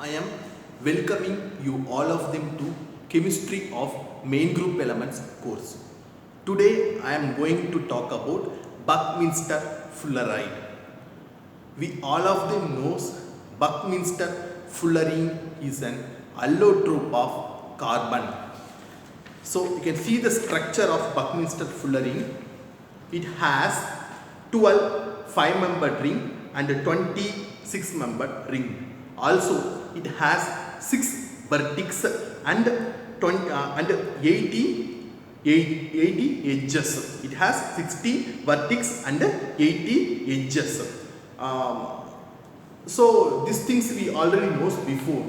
I am welcoming you all of them to Chemistry of Main Group Elements course. Today I am going to talk about Buckminster Fullerene. We all of them knows Buckminster Fullerene is an allotrope of carbon. So you can see the structure of Buckminster Fullerene. It has 12 5-membered ring and a 26-membered ring. Also, it has 6 vertex and 80 edges. It has 60 vertex and 80 edges. So these things we already knows before.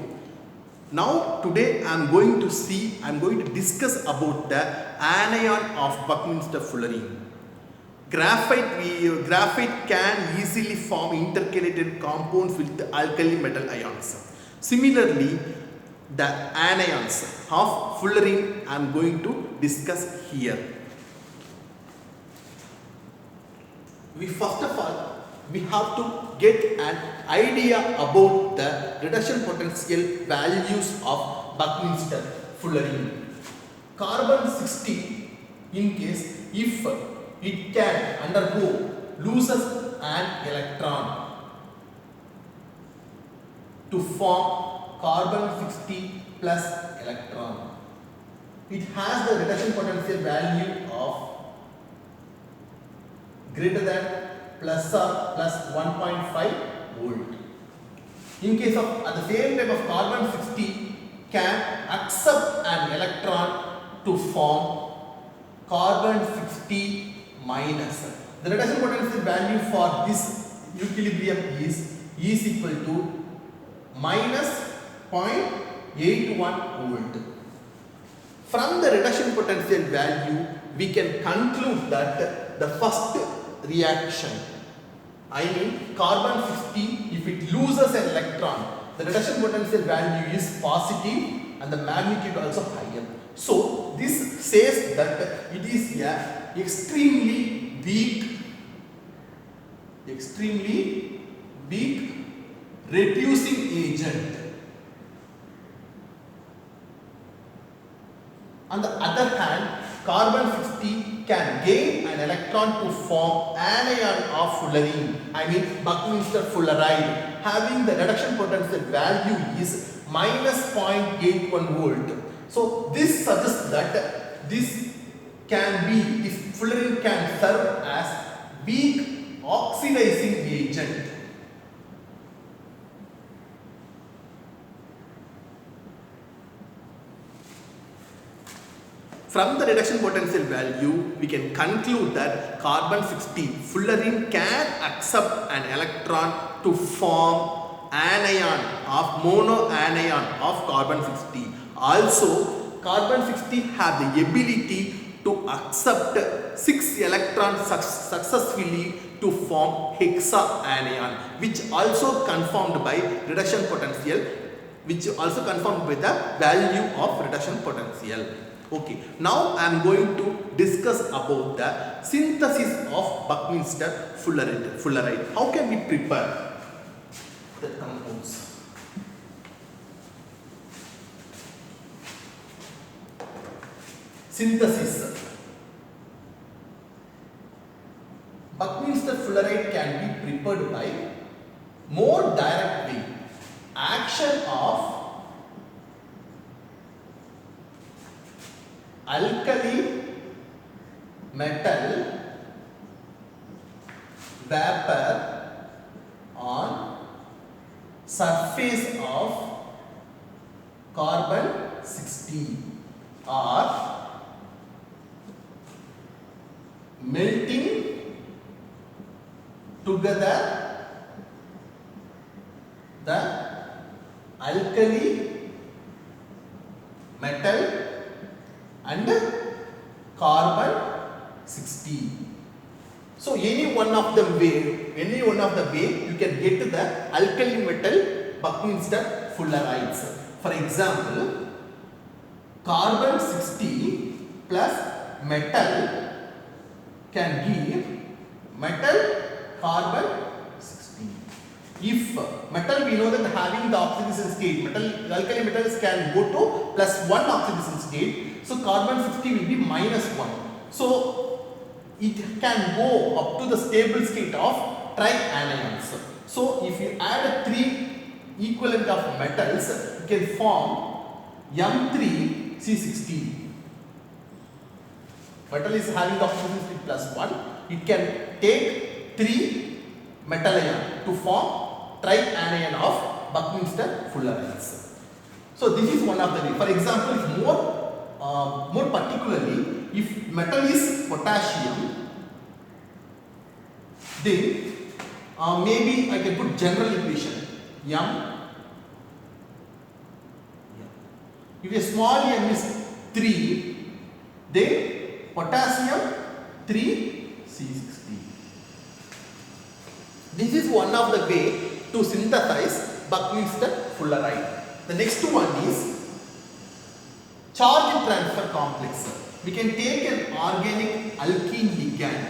Now today I am going to discuss about the anion of Buckminster Fullerene. Graphite can easily form intercalated compounds with alkali metal ions. Similarly, the anions of Fullerene I am going to discuss here. First of all, we have to get an idea about the reduction potential values of Buckminster Fullerene. Carbon 60, in case if it can undergo loses an electron to form carbon 60 plus electron. It has the reduction potential value of greater than plus or plus 1.5 volt. In case of at the same time of carbon 60 can accept an electron to form carbon 60 minus. The reduction potential value for this equilibrium is equal to minus 0.81 volt. From the reduction potential value, we can conclude that the first reaction, I mean carbon 60, if it loses an electron, the reduction potential value is positive and the magnitude also higher. So this says that it is a extremely weak reducing agent. On the other hand, carbon 60 can gain an electron to form anion of Fullerene, I mean Buckminster Fullerene, having the reduction potential value is minus 0.81 volt. So this suggests that this Fullerene can serve as weak oxidizing agent. From the reduction potential value, we can conclude that carbon 60, Fullerene can accept an electron to form anion of monoanion of carbon 60. Also, carbon 60 have the ability to accept 6 electrons successfully to form hexaanion, which also confirmed by reduction potential, which also confirmed by the value of reduction potential. Okay, now I am going to discuss about the synthesis of Buckminster Fullerene. How can we prepare the compounds? Synthesis. Buckminster Fullerene can be prepared by more direct way. Action of alkali metal vapor on surface of carbon 60 or melting together the alkali metal and carbon 60. So any one of the way you can get to the alkali metal Buckminster Fullerenes. For example, carbon 60 plus metal can give metal carbon 60. If metal, we know that having the oxidation state, alkali metals can go to +1 oxidation state. So carbon 60 will be -1. So it can go up to the stable state of trianions. So if you add 3 equivalent of metals, you can form M3C16. Metal is having the oxidation state +1. It can take 3 metal ion to form trianion of Buckminster Fullerenes. So this is one of the way. For example, if more particularly, if metal is potassium, then maybe I can put general equation M. If a small m is 3, then potassium 3C16. This is one of the way to synthesize Buckminster Fullerene. The next one is charge transfer complex. We can take an organic alkene ligand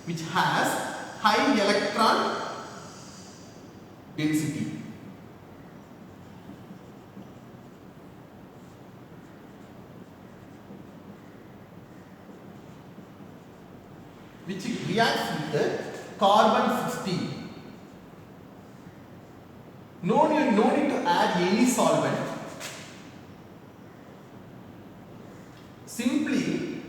which has high electron density. Which reacts with the carbon 60. No need to add any solvent. Simply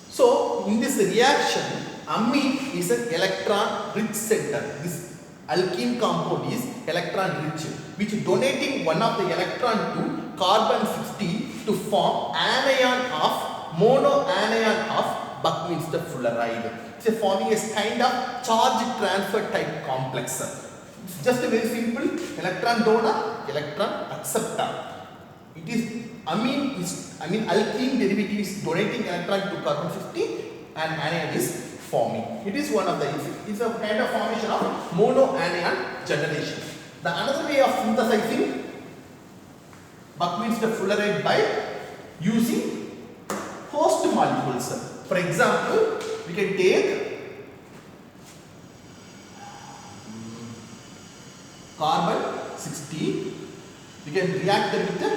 so in this reaction, amine is an electron rich center. This alkene compound is electron rich, which donating one of the electron to carbon 60 to form anion of monoanion of Buckminster Fullerene. It's forming a kind of charge transfer type complex. It's just a very simple electron donor, electron acceptor. It is amine alkene derivative is donating electron to carbon 50 and anion is forming. It is one of the, it's a kind of formation of monoanion generation. The another way of synthesizing Buckminster Fullerene by using host molecules. For example, we can take carbon 60, we can react them with the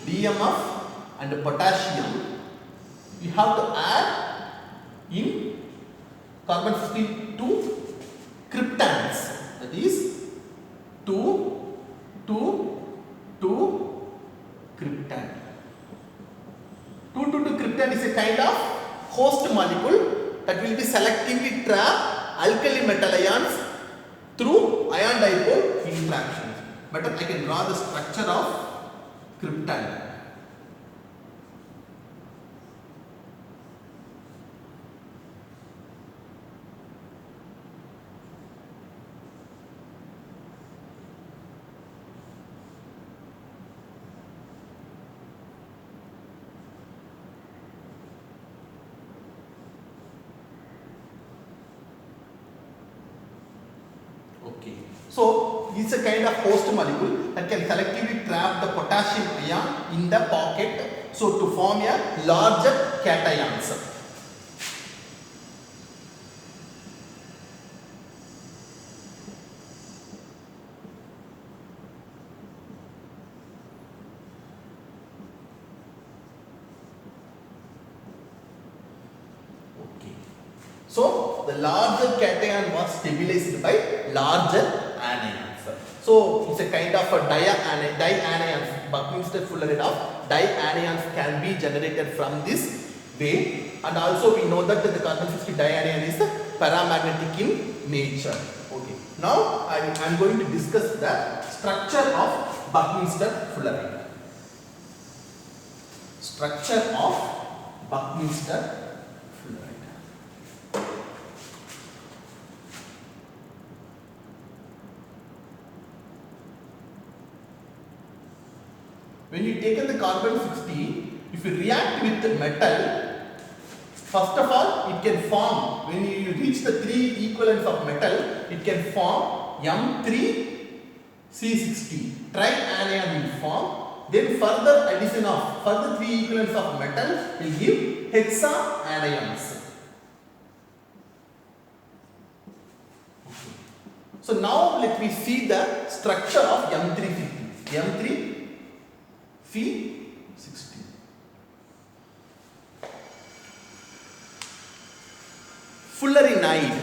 DMF and potassium. We have to add in carbon 52 cryptans, that is 2 cryptan. 2 cryptan is a kind of host molecule that will be selectively trap alkali metal ions through ion dipole interactions. But I can draw the structure of cryptan. Okay. So it's a kind of host molecule that can selectively trap the potassium ion in the pocket, so to form a larger cations. Okay. So the larger cation was stabilized by larger anions. So it's a kind of a dianions. Buckminster Fullerene of dianions can be generated from this way, and also we know that the carbon 50 dianion is paramagnetic in nature. Okay. Now I am going to discuss the structure of Buckminster Fullerene. Structure of Buckminster Fullerene. When you take the carbon 60, if you react with the metal, first of all it can form, when you reach the 3 equivalents of metal, it can form M3 C60 trianion will form. Then further addition of further 3 equivalents of metal will give hexaanions. Okay. So now let me see the structure of M3C60. Fullerenide.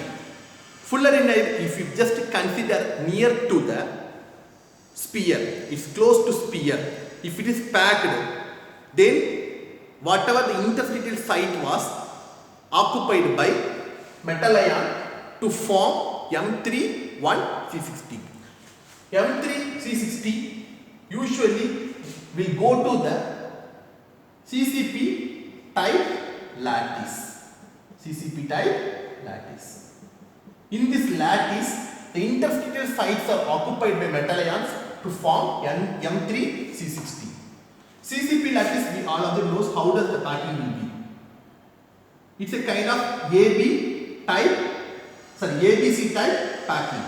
Fullerenide, if you just consider near to the sphere, it's close to sphere. If it is packed, then whatever the interstitial site was occupied by metal ion to form M31C60. M3C60 usually will go to the CCP type lattice. CCP type lattice. In this lattice, the interstitial sites are occupied by metal ions to form M3C60. CCP lattice, we all of them knows how does the packing will be. It's a kind of ABC type packing.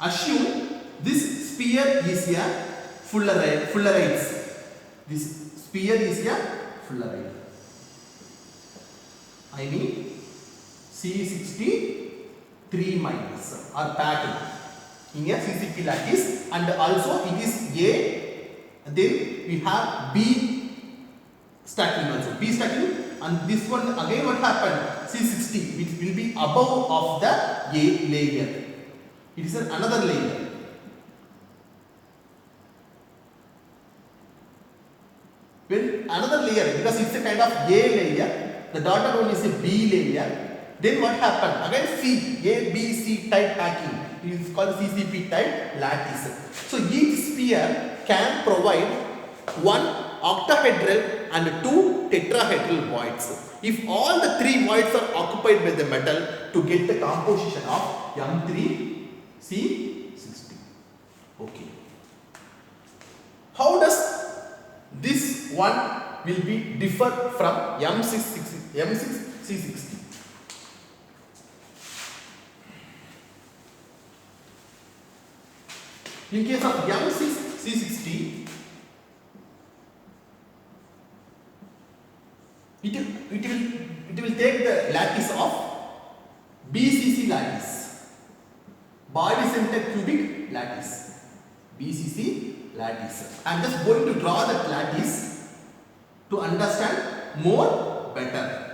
Assume this sphere is a fullerite. This sphere is a fullerite. I mean C60 3 minus are packed in a CCP lattice, and also it is A. Then we have B stacking also. B stacking, and this one again what happened? C60, which will be above of the A layer. It is another layer. When another layer, because it's a kind of A layer, the dotted one is a B layer. Then what happened? Again A, B, C type packing. It is called CCP type lattice. So each sphere can provide one octahedral and two tetrahedral voids. If all the 3 voids are occupied by the metal, to get the composition of M3C60. Okay. How does this one will be differ from M6C60? In case of M6C60, it will take the lattice of BCC lattice, body center cubic lattice, BCC lattice. I am just going to draw that lattice to understand more better.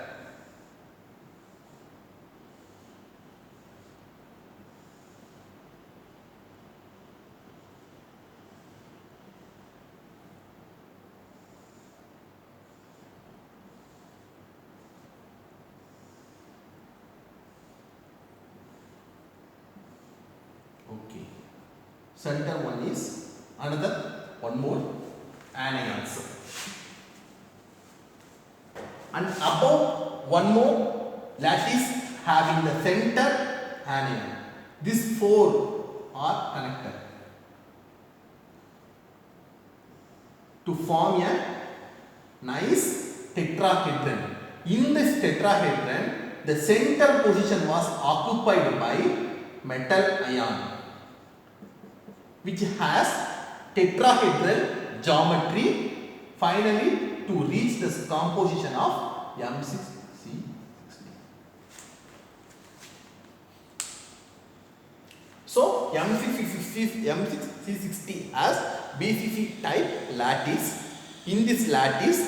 Okay. Center one is another one more anions. And above one more lattice having the center anion. These 4 are connected to form a nice tetrahedron. In this tetrahedron, the center position was occupied by metal ion, which has tetrahedral geometry, finally to reach the composition of M6C60. So M6C60 has BCC type lattice. In this lattice,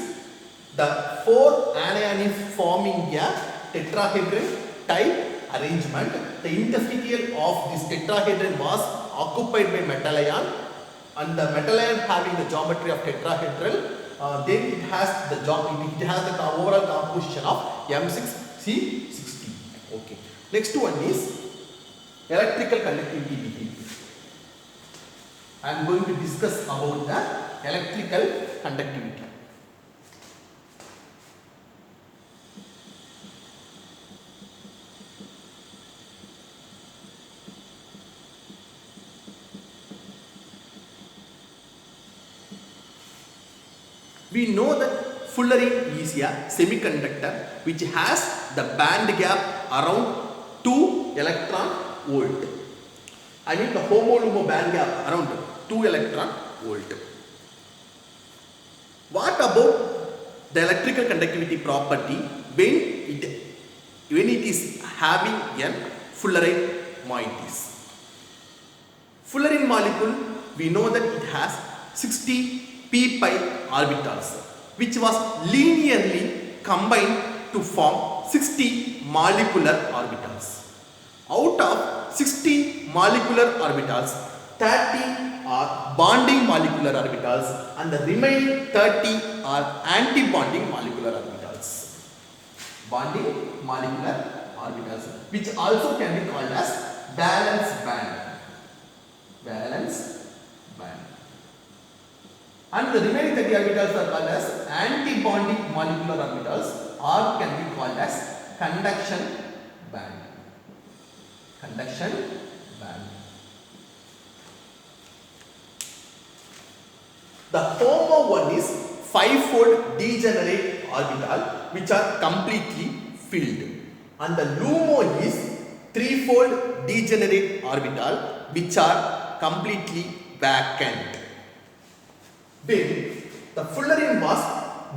the 4 anion is forming a tetrahedral type arrangement. The interstitial of this tetrahedron was occupied by metal ion, and the metal ion having the geometry of tetrahedral, then it has the overall composition of M6C60. Okay. Next one is electrical conductivity. I am going to discuss about the electrical conductivity. We know that fullerene is a semiconductor which has the band gap around 2 electron volt. I mean the HOMO-LUMO band gap around 2 electron volt. What about the electrical conductivity property when it is having a fullerene moieties? Fullerene molecule, we know that it has 60 p pi orbitals, which was linearly combined to form 60 molecular orbitals. Out of 60 molecular orbitals, 30 are bonding molecular orbitals and the remaining 30 are anti-bonding molecular orbitals. Bonding molecular orbitals, which also can be called as valence band. Valence band. And the remaining 30 orbitals are called as anti-bonding molecular orbitals or can be called as conduction band. Conduction band. The HOMO one is 5-fold degenerate orbital which are completely filled, and the LUMO is 3-fold degenerate orbital which are completely vacant. When the fullerene was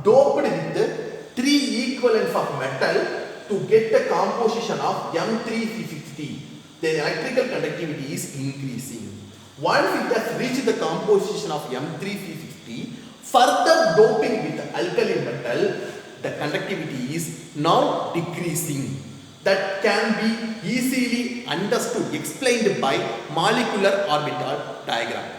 doped with 3 equivalents of metal to get the composition of M3C60, the electrical conductivity is increasing. Once it has reached the composition of M3C60, further doping with alkali metal, the conductivity is now decreasing. That can be easily understood, explained by molecular orbital diagram.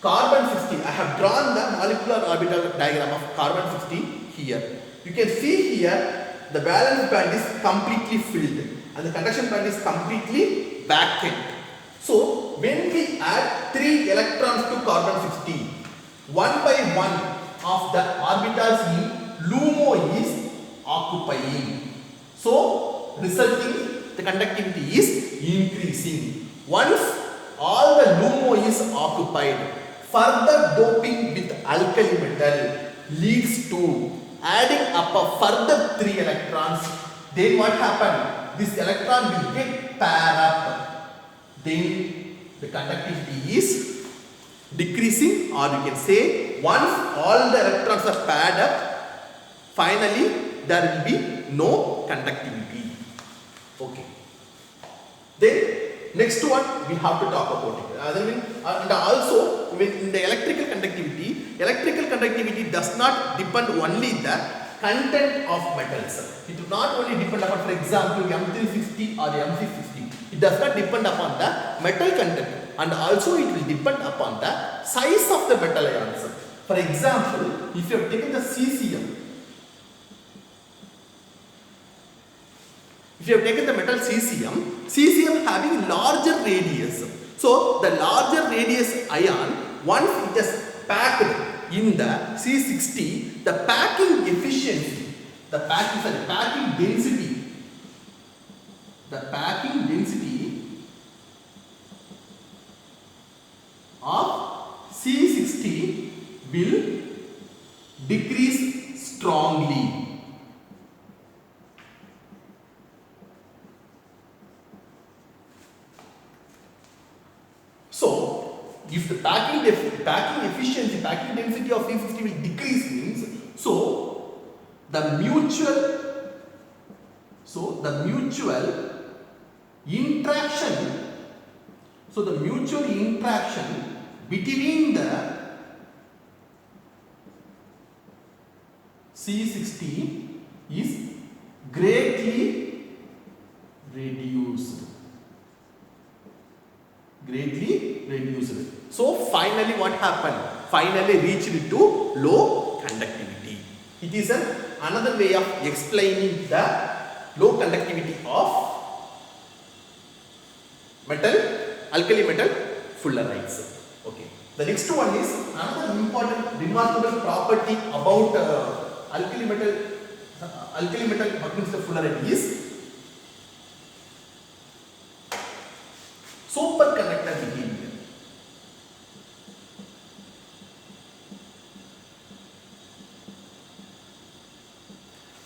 Carbon 60, I have drawn the molecular orbital diagram of carbon 60 here. You can see here the valence band is completely filled and the conduction band is completely vacant. So, when we add 3 electrons to carbon 60, one by one of the orbitals in LUMO is occupying. So, resulting the conductivity is increasing. Once all the LUMO is occupied, further doping with alkali metal leads to adding up a further 3 electrons. Then what happened? This electron will get paired up. Then the conductivity is decreasing, or you can say once all the electrons are paired up, finally there will be no conductivity. Okay. Then next one we have to talk about it. And also in the electrical conductivity does not depend only the content of metals. It will not only depend upon, for example, M360 or MC60. It does not depend upon the metal content, and also it will depend upon the size of the metal ions. For example, if you have taken the cesium, if you have taken the metal cesium having larger radius. So, the larger radius ion, once it is packed in the C60, the packing efficiency, the packing density of C60 will decrease strongly. So, if the packing efficiency, packing density of C60 will decrease means, so the mutual interaction between the C60 is greatly reduced. So finally what happened? Finally reached to low conductivity. It is another way of explaining the low conductivity of alkali metal fullerides. Okay. The next one is another important remarkable property about alkali metal Buckminster fullerite is superconductor behavior.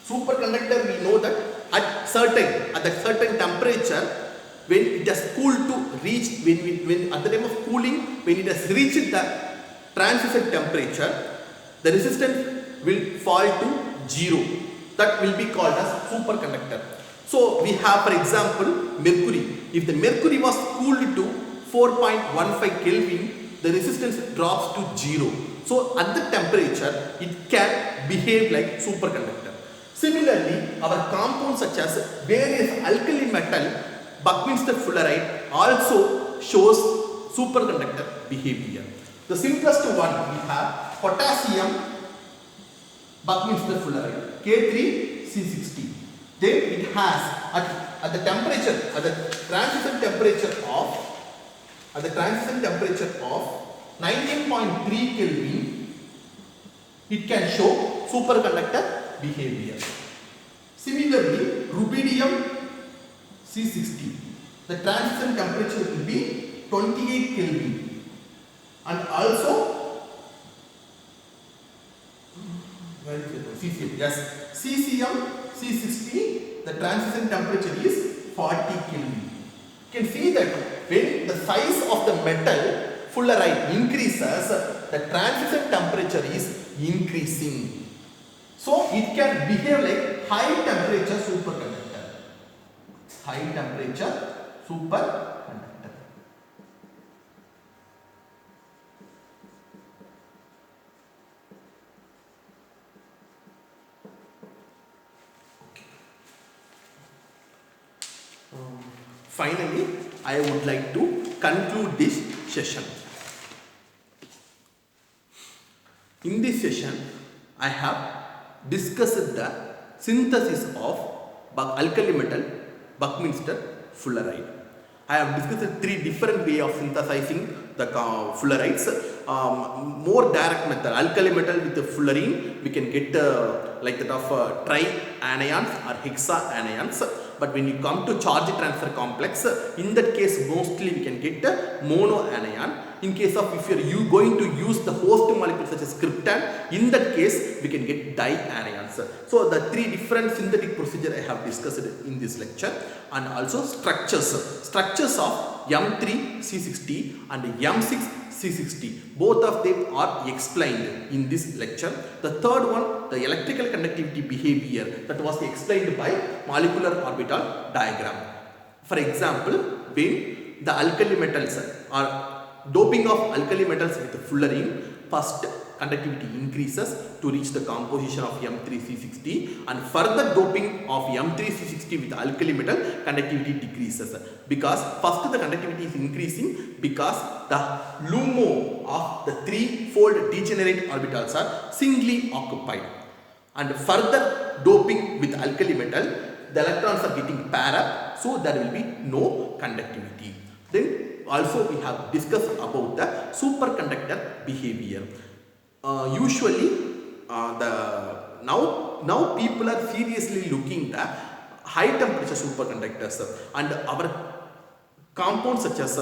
Superconductor, we know that at at that certain temperature, when it has cooled to reach, when at the time of cooling, when it has reached the transition temperature, the resistance will fall to 0. That will be called as superconductor. So we have, for example, mercury. If the mercury was cooled to 4.15 Kelvin, the resistance drops to 0. So at the temperature, it can behave like superconductor. Similarly, our compounds such as various alkali metal, Buckminster fullerene, also shows superconductor behavior. The simplest one we have potassium Buckminster fullerene, K3C60. Then it has at the temperature, at the transition temperature of 19.3 Kelvin, it can show superconductor behavior. Similarly, rubidium C60, the transition temperature will be 28 Kelvin, and also cesium. Yes, cesium C60, the transition temperature is 40 Kelvin. You can see that when the size of the metal fullerene increases, the transition temperature is increasing. So it can behave like high temperature superconductor. High temperature superconductor. Finally, I would like to conclude this session. In this session, I have discussed the synthesis of alkali metal Buckminster fullerene. I have discussed 3 different ways of synthesizing the fullerides. More direct method, alkali metal with the fullerene, we can get like that of tri-anions or hexa-anions. But when you come to charge transfer complex, in that case mostly we can get monoanion. In case of if you are going to use the host molecule such as krypton, in that case we can get dianions. So the 3 different synthetic procedure I have discussed in this lecture, and also structures of M3C60 and M6C60. Both of them are explained in this lecture. The third one, the electrical conductivity behavior, that was explained by molecular orbital diagram. For example, when the alkali metals are doping of alkali metals with fullerene, first conductivity increases to reach the composition of M3C60, and further doping of M3C60 with alkali metal, conductivity decreases, because first the conductivity is increasing because the LUMO of the 3-fold degenerate orbitals are singly occupied, and further doping with alkali metal, the electrons are getting paired up, so there will be no conductivity. Then also we have discussed about the superconductor behavior. Usually now people are seriously looking at high temperature superconductors, and our compounds such as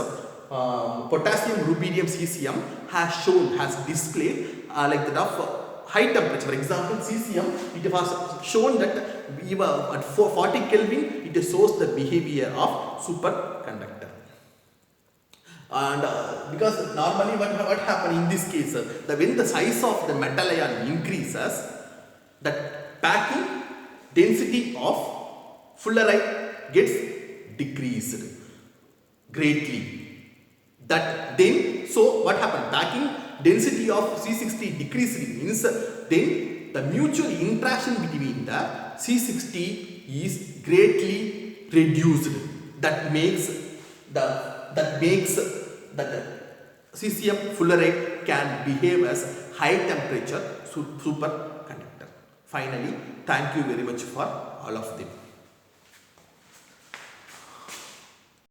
potassium, rubidium, cesium has displayed like that of high temperature. For example, cesium, it was shown that even at 40 Kelvin it shows the behavior of superconductor. And because normally what happens in this case, when the size of the metal ion increases, the packing density of fullerene gets decreased greatly. That then, so what happened? Packing density of C60 decreased means then the mutual interaction between the C60 is greatly reduced. That makes that cesium fullerene can behave as high temperature superconductor. Finally, thank you very much for all of them.